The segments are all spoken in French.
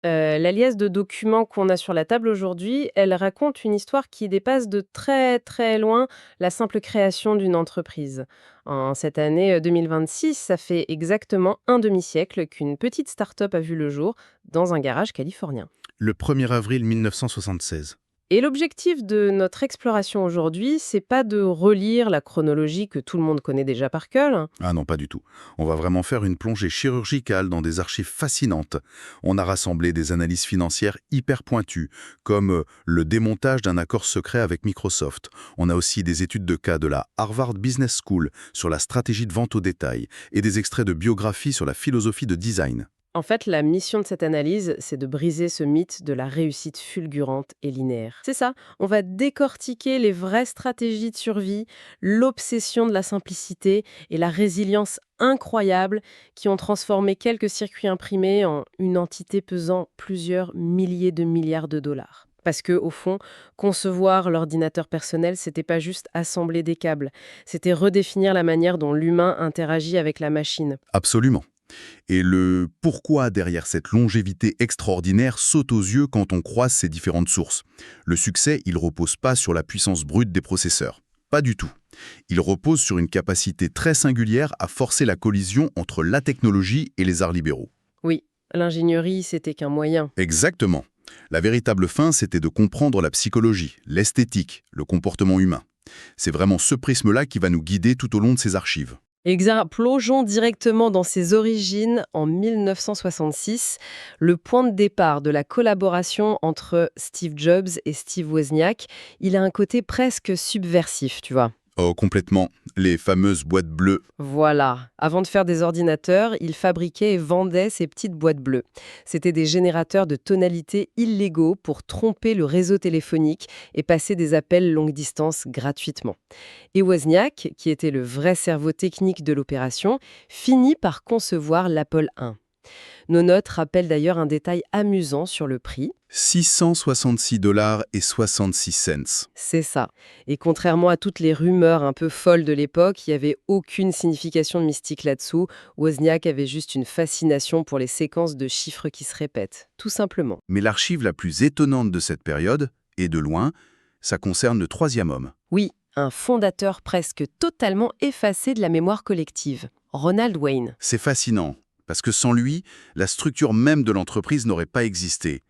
La liasse de documents qu'on a sur la table aujourd'hui, elle raconte une histoire qui dépasse de très, très loin la simple création d'une entreprise. En cette année 2026, ça fait exactement un demi-siècle qu'une petite start-up a vu le jour dans un garage californien. Le 1er avril 1976. Et l'objectif de notre exploration aujourd'hui, c'est pas de relire la chronologie que tout le monde connaît déjà par cœur, hein. Ah non, pas du tout. On va vraiment faire une plongée chirurgicale dans des archives fascinantes. On a rassemblé des analyses financières hyper pointues, comme le démontage d'un accord secret avec Microsoft. On a aussi des études de cas de la Harvard Business School sur la stratégie de vente au détail et des extraits de biographies sur la philosophie de design. En fait, la mission de cette analyse, c'est de briser ce mythe de la réussite fulgurante et linéaire. C'est ça, on va décortiquer les vraies stratégies de survie, l'obsession de la simplicité et la résilience incroyable qui ont transformé quelques circuits imprimés en une entité pesant plusieurs milliers de milliards de dollars. Parce que, au fond, concevoir l'ordinateur personnel, c'était pas juste assembler des câbles, c'était redéfinir la manière dont l'humain interagit avec la machine. Absolument. Et le pourquoi derrière cette longévité extraordinaire saute aux yeux quand on croise ces différentes sources. Le succès, il repose pas sur la puissance brute des processeurs. Pas du tout. Il repose sur une capacité très singulière à forcer la collision entre la technologie et les arts libéraux. Oui, l'ingénierie, c'était qu'un moyen. Exactement. La véritable fin, c'était de comprendre la psychologie, l'esthétique, le comportement humain. C'est vraiment ce prisme-là qui va nous guider tout au long de ces archives. Exact. Plongeons directement dans ses origines en 1966, le point de départ de la collaboration entre Steve Jobs et Steve Wozniak. Il a un côté presque subversif, tu vois. Oh, complètement. Les fameuses boîtes bleues. Voilà. Avant de faire des ordinateurs, il fabriquait et vendait ces petites boîtes bleues. C'était des générateurs de tonalités illégaux pour tromper le réseau téléphonique et passer des appels longue distance gratuitement. Et Wozniak, qui était le vrai cerveau technique de l'opération, finit par concevoir l'Apple I. Nos notes rappellent d'ailleurs un détail amusant sur le prix. 666 $ et 66 cents. C'est ça. Et contrairement à toutes les rumeurs un peu folles de l'époque, il n'y avait aucune signification mystique là-dessous. Wozniak avait juste une fascination pour les séquences de chiffres qui se répètent, tout simplement. Mais l'archive la plus étonnante de cette période, et de loin, ça concerne le troisième homme. Oui, un fondateur presque totalement effacé de la mémoire collective, Ronald Wayne. C'est fascinant, parce que sans lui, la structure même de l'entreprise n'aurait pas existé.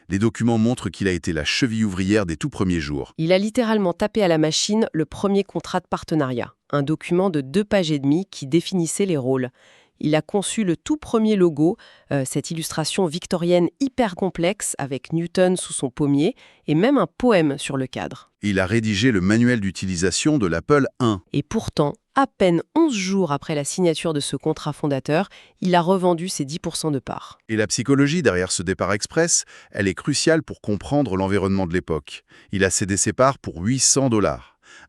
Les documents montrent qu'il a été la cheville ouvrière des tout premiers jours. Il a littéralement tapé à la machine le premier contrat de partenariat, un document de 2 pages et demie qui définissait les rôles. Il a conçu le tout premier logo, cette illustration victorienne hyper complexe avec Newton sous son pommier et même un poème sur le cadre. Il a rédigé le manuel d'utilisation de l'Apple I. Et pourtant, à peine 11 jours après la signature de ce contrat fondateur, il a revendu ses 10% de parts. Et la psychologie derrière ce départ express, elle est cruciale pour comprendre l'environnement de l'époque. Il a cédé ses parts pour 800 $.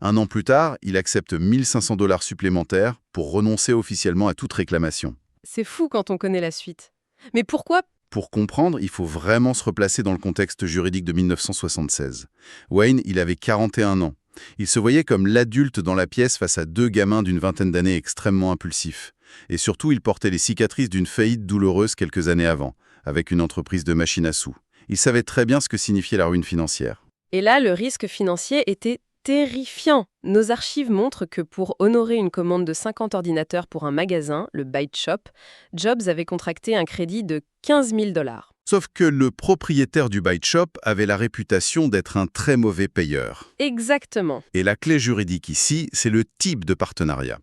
Un an plus tard, il accepte 1500 $ supplémentaires pour renoncer officiellement à toute réclamation. C'est fou quand on connaît la suite. Mais pourquoi? Pour comprendre, il faut vraiment se replacer dans le contexte juridique de 1976. Wayne, il avait 41 ans. Il se voyait comme l'adulte dans la pièce face à 2 gamins d'une vingtaine d'années extrêmement impulsifs. Et surtout, il portait les cicatrices d'une faillite douloureuse quelques années avant, avec une entreprise de machines à sous. Il savait très bien ce que signifiait la ruine financière. Et là, le risque financier était terrifiant. Nos archives montrent que pour honorer une commande de 50 ordinateurs pour un magasin, le Byte Shop, Jobs avait contracté un crédit de 15 000 $. Sauf que le propriétaire du Byte Shop avait la réputation d'être un très mauvais payeur. Exactement. Et la clé juridique ici, c'est le type de partenariat.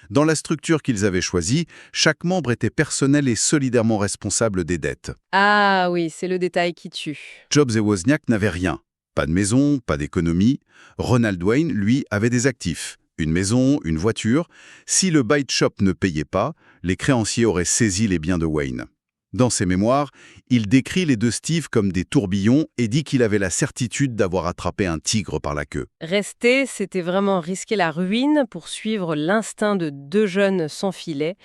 Dans la structure qu'ils avaient choisie, chaque membre était personnel et solidairement responsable des dettes. Ah oui, c'est le détail qui tue. Jobs et Wozniak n'avaient rien. Pas de maison, pas d'économie. Ronald Wayne, lui, avait des actifs. Une maison, une voiture. Si le Byte Shop ne payait pas, les créanciers auraient saisi les biens de Wayne. Dans ses mémoires, il décrit les deux Steve comme des tourbillons et dit qu'il avait la certitude d'avoir attrapé un tigre par la queue. Rester, c'était vraiment risquer la ruine pour suivre l'instinct de 2 jeunes sans filet.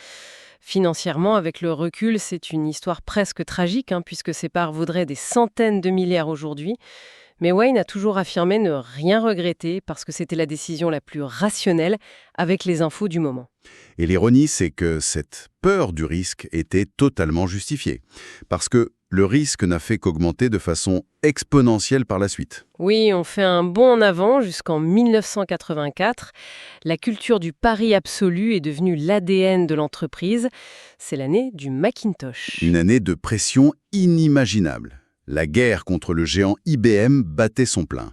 Financièrement, avec le recul, c'est une histoire presque tragique, puisque ces parts vaudraient des centaines de milliards aujourd'hui. Mais Wayne a toujours affirmé ne rien regretter parce que c'était la décision la plus rationnelle avec les infos du moment. Et l'ironie, c'est que cette peur du risque était totalement justifiée. Parce que le risque n'a fait qu'augmenter de façon exponentielle par la suite. Oui, on fait un bond en avant jusqu'en 1984. La culture du pari absolu est devenue l'ADN de l'entreprise. C'est l'année du Macintosh. Une année de pression inimaginable. La guerre contre le géant IBM battait son plein.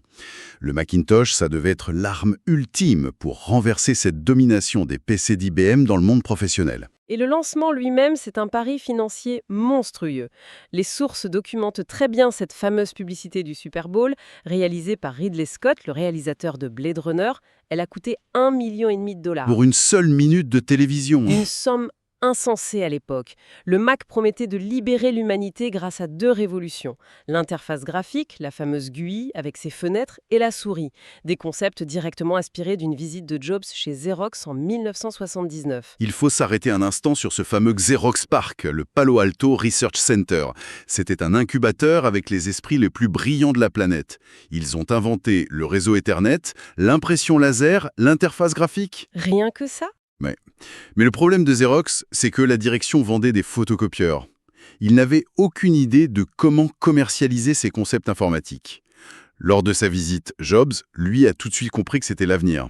Le Macintosh, ça devait être l'arme ultime pour renverser cette domination des PC d'IBM dans le monde professionnel. Et le lancement lui-même, c'est un pari financier monstrueux. Les sources documentent très bien cette fameuse publicité du Super Bowl, réalisée par Ridley Scott, le réalisateur de Blade Runner. Elle a coûté 1,5 million de dollars. Pour une seule minute de télévision. Une somme insensée à l'époque. Le Mac promettait de libérer l'humanité grâce à 2 révolutions. L'interface graphique, la fameuse GUI avec ses fenêtres, et la souris. Des concepts directement inspirés d'une visite de Jobs chez Xerox en 1979. Il faut s'arrêter un instant sur ce fameux Xerox PARC, le Palo Alto Research Center. C'était un incubateur avec les esprits les plus brillants de la planète. Ils ont inventé le réseau Ethernet, l'impression laser, l'interface graphique. Rien que ça? Mais le problème de Xerox, c'est que la direction vendait des photocopieurs. Ils n'avaient aucune idée de comment commercialiser ces concepts informatiques. Lors de sa visite, Jobs, lui, a tout de suite compris que c'était l'avenir.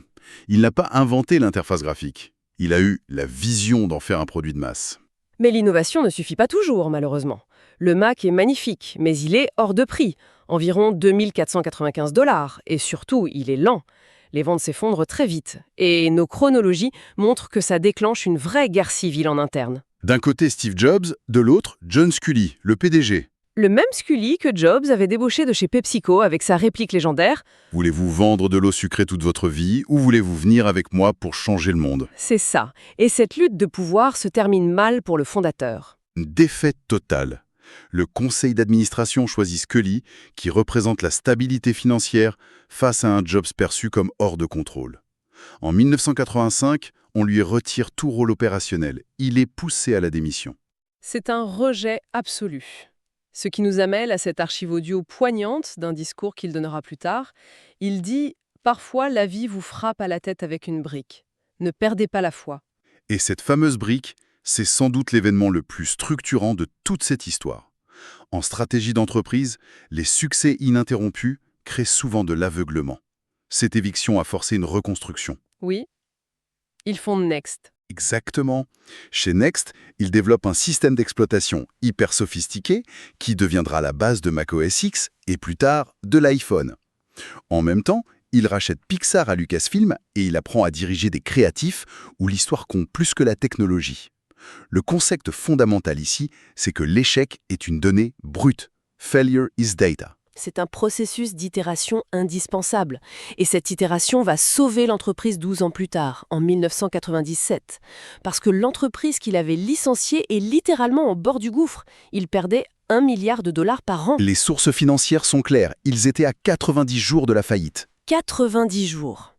Il n'a pas inventé l'interface graphique. Il a eu la vision d'en faire un produit de masse. Mais l'innovation ne suffit pas toujours, malheureusement. Le Mac est magnifique, mais il est hors de prix, environ 2 495 $, et surtout, il est lent. Les ventes s'effondrent très vite, et nos chronologies montrent que ça déclenche une vraie guerre civile en interne. D'un côté Steve Jobs, de l'autre John Sculley, le PDG. Le même Scully que Jobs avait débauché de chez PepsiCo avec sa réplique légendaire « Voulez-vous vendre de l'eau sucrée toute votre vie ou voulez-vous venir avec moi pour changer le monde ?» « C'est ça. Et cette lutte de pouvoir se termine mal pour le fondateur. Une défaite totale. Le conseil d'administration choisit Sculley, qui représente la stabilité financière, face à un Jobs perçu comme hors de contrôle. En 1985, on lui retire tout rôle opérationnel. Il est poussé à la démission. C'est un rejet absolu. Ce qui nous amène à cette archive audio poignante d'un discours qu'il donnera plus tard. Il dit « Parfois, la vie vous frappe à la tête avec une brique. Ne perdez pas la foi. » Et cette fameuse brique, c'est sans doute l'événement le plus structurant de toute cette histoire. En stratégie d'entreprise, les succès ininterrompus créent souvent de l'aveuglement. Cette éviction a forcé une reconstruction. Oui, ils font Next. Exactement. Chez Next, ils développent un système d'exploitation hyper sophistiqué qui deviendra la base de macOS X et plus tard de l'iPhone. En même temps, il rachète Pixar à Lucasfilm et il apprend à diriger des créatifs où l'histoire compte plus que la technologie. Le concept fondamental ici, c'est que l'échec est une donnée brute. Failure is data. C'est un processus d'itération indispensable. Et cette itération va sauver l'entreprise 12 ans plus tard, en 1997. Parce que l'entreprise qu'il avait licenciée est littéralement au bord du gouffre. Il perdait 1 milliard de dollars par an. Les sources financières sont claires. Ils étaient à 90 jours de la faillite. 90 jours.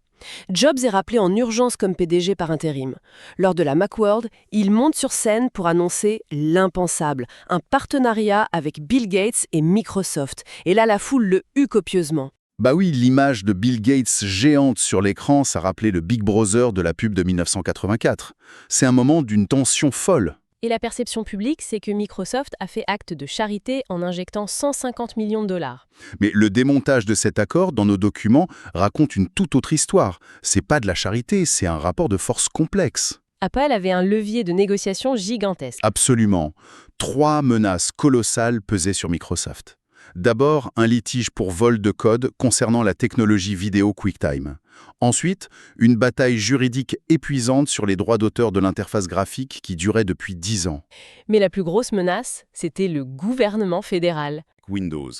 Jobs est rappelé en urgence comme PDG par intérim. Lors de la Macworld, il monte sur scène pour annoncer l'impensable, un partenariat avec Bill Gates et Microsoft. Et là, la foule le hue copieusement. Bah oui, l'image de Bill Gates géante sur l'écran, ça rappelait le Big Brother de la pub de 1984. C'est un moment d'une tension folle. Et la perception publique, c'est que Microsoft a fait acte de charité en injectant 150 millions de dollars. Mais le démontage de cet accord dans nos documents raconte une toute autre histoire. C'est pas de la charité, c'est un rapport de force complexe. Apple avait un levier de négociation gigantesque. Absolument. 3 menaces colossales pesaient sur Microsoft. D'abord, un litige pour vol de code concernant la technologie vidéo QuickTime. Ensuite, une bataille juridique épuisante sur les droits d'auteur de l'interface graphique qui durait depuis 10 ans. Mais la plus grosse menace, c'était le gouvernement fédéral. Windows.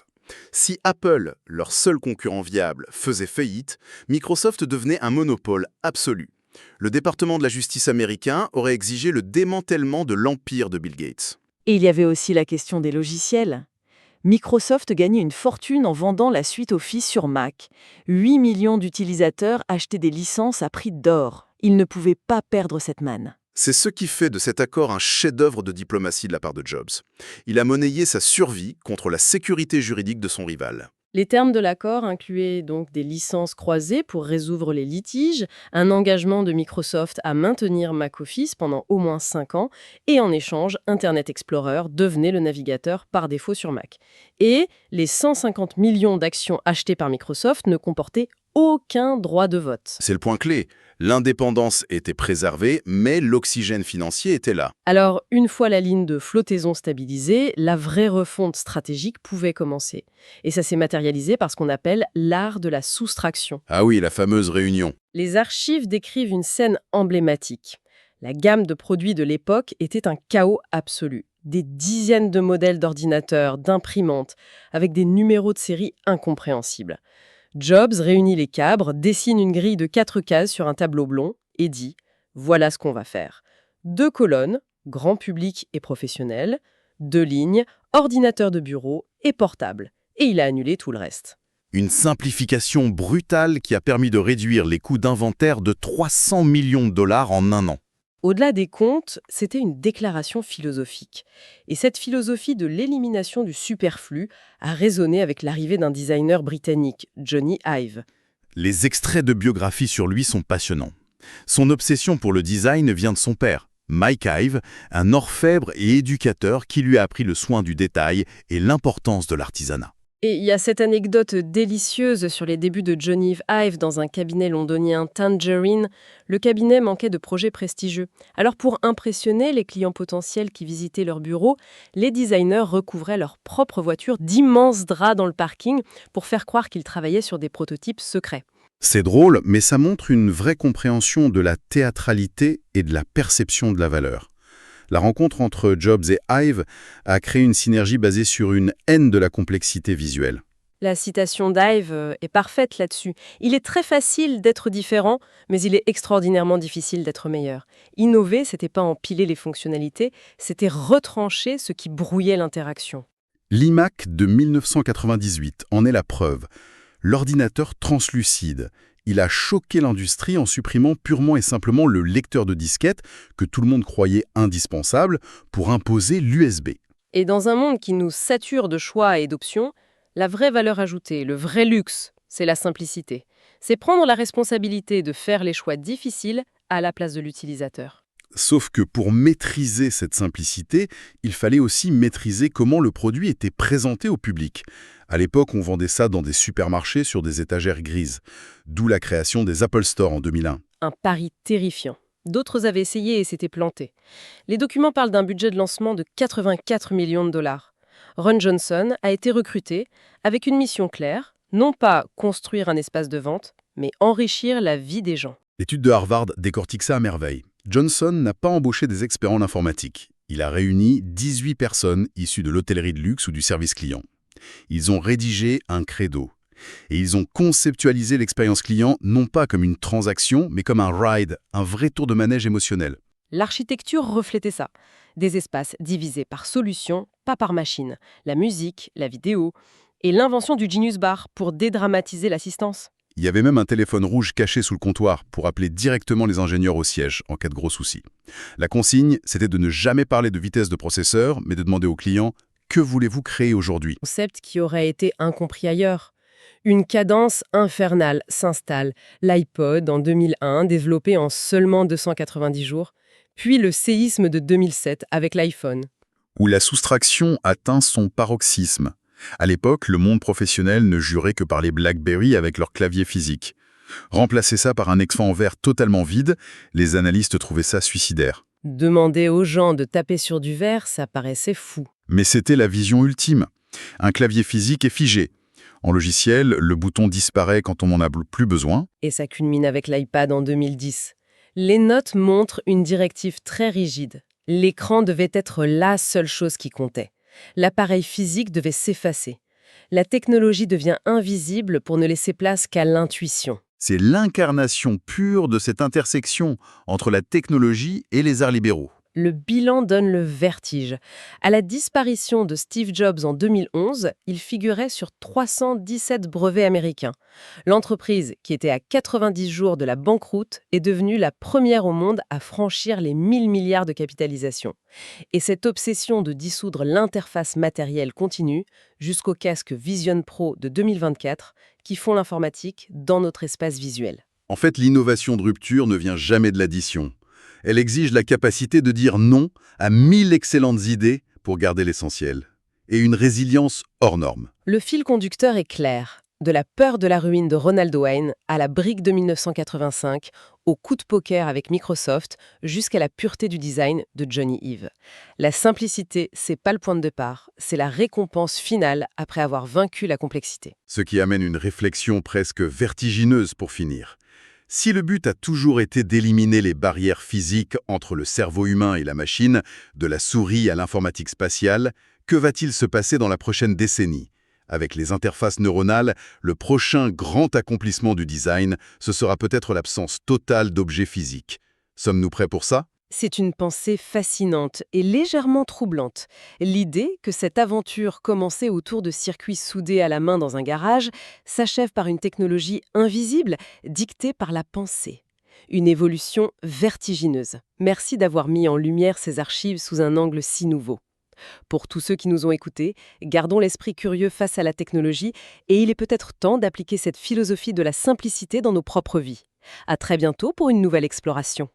Si Apple, leur seul concurrent viable, faisait faillite, Microsoft devenait un monopole absolu. Le département de la justice américain aurait exigé le démantèlement de l'empire de Bill Gates. Et il y avait aussi la question des logiciels. Microsoft gagnait une fortune en vendant la suite Office sur Mac. 8 millions d'utilisateurs achetaient des licences à prix d'or. Ils ne pouvaient pas perdre cette manne. C'est ce qui fait de cet accord un chef-d'œuvre de diplomatie de la part de Jobs. Il a monnayé sa survie contre la sécurité juridique de son rival. Les termes de l'accord incluaient donc des licences croisées pour résoudre les litiges, un engagement de Microsoft à maintenir macOffice pendant au moins 5 ans, et en échange, Internet Explorer devenait le navigateur par défaut sur Mac. Et les 150 millions d'actions achetées par Microsoft ne comportaient aucun droit de vote. C'est le point clé. L'indépendance était préservée, mais l'oxygène financier était là. Alors, une fois la ligne de flottaison stabilisée, la vraie refonte stratégique pouvait commencer. Et ça s'est matérialisé par ce qu'on appelle l'art de la soustraction. Ah oui, la fameuse réunion. Les archives décrivent une scène emblématique. La gamme de produits de l'époque était un chaos absolu. Des dizaines de modèles d'ordinateurs, d'imprimantes, avec des numéros de série incompréhensibles. Jobs réunit les cabres, dessine une grille de 4 cases sur un tableau blond et dit « Voilà ce qu'on va faire. 2 colonnes, grand public et professionnel, 2 lignes, ordinateur de bureau et portable. » Et il a annulé tout le reste. Une simplification brutale qui a permis de réduire les coûts d'inventaire de 300 millions de dollars en un an. Au-delà des comptes, c'était une déclaration philosophique. Et cette philosophie de l'élimination du superflu a résonné avec l'arrivée d'un designer britannique, Johnny Ive. Les extraits de biographie sur lui sont passionnants. Son obsession pour le design vient de son père, Mike Ive, un orfèvre et éducateur qui lui a appris le soin du détail et l'importance de l'artisanat. Et il y a cette anecdote délicieuse sur les débuts de Johnny Ive dans un cabinet londonien Tangerine. Le cabinet manquait de projets prestigieux. Alors pour impressionner les clients potentiels qui visitaient leur bureau, les designers recouvraient leur propre voiture d'immenses draps dans le parking pour faire croire qu'ils travaillaient sur des prototypes secrets. C'est drôle, mais ça montre une vraie compréhension de la théâtralité et de la perception de la valeur. La rencontre entre Jobs et Ive a créé une synergie basée sur une haine de la complexité visuelle. La citation d'Ive est parfaite là-dessus. Il est très facile d'être différent, mais il est extraordinairement difficile d'être meilleur. Innover, c'était pas empiler les fonctionnalités, c'était retrancher ce qui brouillait l'interaction. L'iMac de 1998 en est la preuve. L'ordinateur translucide. Il a choqué l'industrie en supprimant purement et simplement le lecteur de disquette que tout le monde croyait indispensable pour imposer l'USB. Et dans un monde qui nous sature de choix et d'options, la vraie valeur ajoutée, le vrai luxe, c'est la simplicité. C'est prendre la responsabilité de faire les choix difficiles à la place de l'utilisateur. Sauf que pour maîtriser cette simplicité, il fallait aussi maîtriser comment le produit était présenté au public. À l'époque, on vendait ça dans des supermarchés sur des étagères grises. D'où la création des Apple Store en 2001. Un pari terrifiant. D'autres avaient essayé et s'étaient plantés. Les documents parlent d'un budget de lancement de 84 millions de dollars. Ron Johnson a été recruté avec une mission claire, non pas construire un espace de vente, mais enrichir la vie des gens. L'étude de Harvard décortique ça à merveille. Johnson n'a pas embauché des experts en informatique. Il a réuni 18 personnes issues de l'hôtellerie de luxe ou du service client. Ils ont rédigé un credo. Et ils ont conceptualisé l'expérience client non pas comme une transaction, mais comme un ride, un vrai tour de manège émotionnel. L'architecture reflétait ça. Des espaces divisés par solution, pas par machine. La musique, la vidéo et l'invention du Genius Bar pour dédramatiser l'assistance. Il y avait même un téléphone rouge caché sous le comptoir pour appeler directement les ingénieurs au siège en cas de gros soucis. La consigne, c'était de ne jamais parler de vitesse de processeur, mais de demander au client « Que voulez-vous créer aujourd'hui ?» Concept qui aurait été incompris ailleurs. Une cadence infernale s'installe. L'iPod en 2001, développé en seulement 290 jours. Puis le séisme de 2007 avec l'iPhone. Où la soustraction atteint son paroxysme. À l'époque, le monde professionnel ne jurait que par les BlackBerry avec leur clavier physique. Remplacer ça par un écran en verre totalement vide, les analystes trouvaient ça suicidaire. Demander aux gens de taper sur du verre, ça paraissait fou. Mais c'était la vision ultime. Un clavier physique est figé. En logiciel, le bouton disparaît quand on n'en a plus besoin. Et ça culmine avec l'iPad en 2010. Les notes montrent une directive très rigide. L'écran devait être la seule chose qui comptait. L'appareil physique devait s'effacer. La technologie devient invisible pour ne laisser place qu'à l'intuition. C'est l'incarnation pure de cette intersection entre la technologie et les arts libéraux. Le bilan donne le vertige. À la disparition de Steve Jobs en 2011, il figurait sur 317 brevets américains. L'entreprise, qui était à 90 jours de la banqueroute, est devenue la première au monde à franchir les 1000 milliards de capitalisation. Et cette obsession de dissoudre l'interface matérielle continue jusqu'au casque Vision Pro de 2024 qui font l'informatique dans notre espace visuel. En fait, l'innovation de rupture ne vient jamais de l'addition. Elle exige la capacité de dire non à 1000 excellentes idées pour garder l'essentiel. Et une résilience hors norme. Le fil conducteur est clair. De la peur de la ruine de Ronald Wayne à la brique de 1985, au coup de poker avec Microsoft, jusqu'à la pureté du design de Johnny Ive. La simplicité, c'est pas le point de départ, c'est la récompense finale après avoir vaincu la complexité. Ce qui amène une réflexion presque vertigineuse pour finir. Si le but a toujours été d'éliminer les barrières physiques entre le cerveau humain et la machine, de la souris à l'informatique spatiale, que va-t-il se passer dans la prochaine décennie ? Avec les interfaces neuronales, le prochain grand accomplissement du design, ce sera peut-être l'absence totale d'objets physiques. Sommes-nous prêts pour ça ? C'est une pensée fascinante et légèrement troublante. L'idée que cette aventure commencée autour de circuits soudés à la main dans un garage s'achève par une technologie invisible dictée par la pensée. Une évolution vertigineuse. Merci d'avoir mis en lumière ces archives sous un angle si nouveau. Pour tous ceux qui nous ont écoutés, gardons l'esprit curieux face à la technologie et il est peut-être temps d'appliquer cette philosophie de la simplicité dans nos propres vies. À très bientôt pour une nouvelle exploration.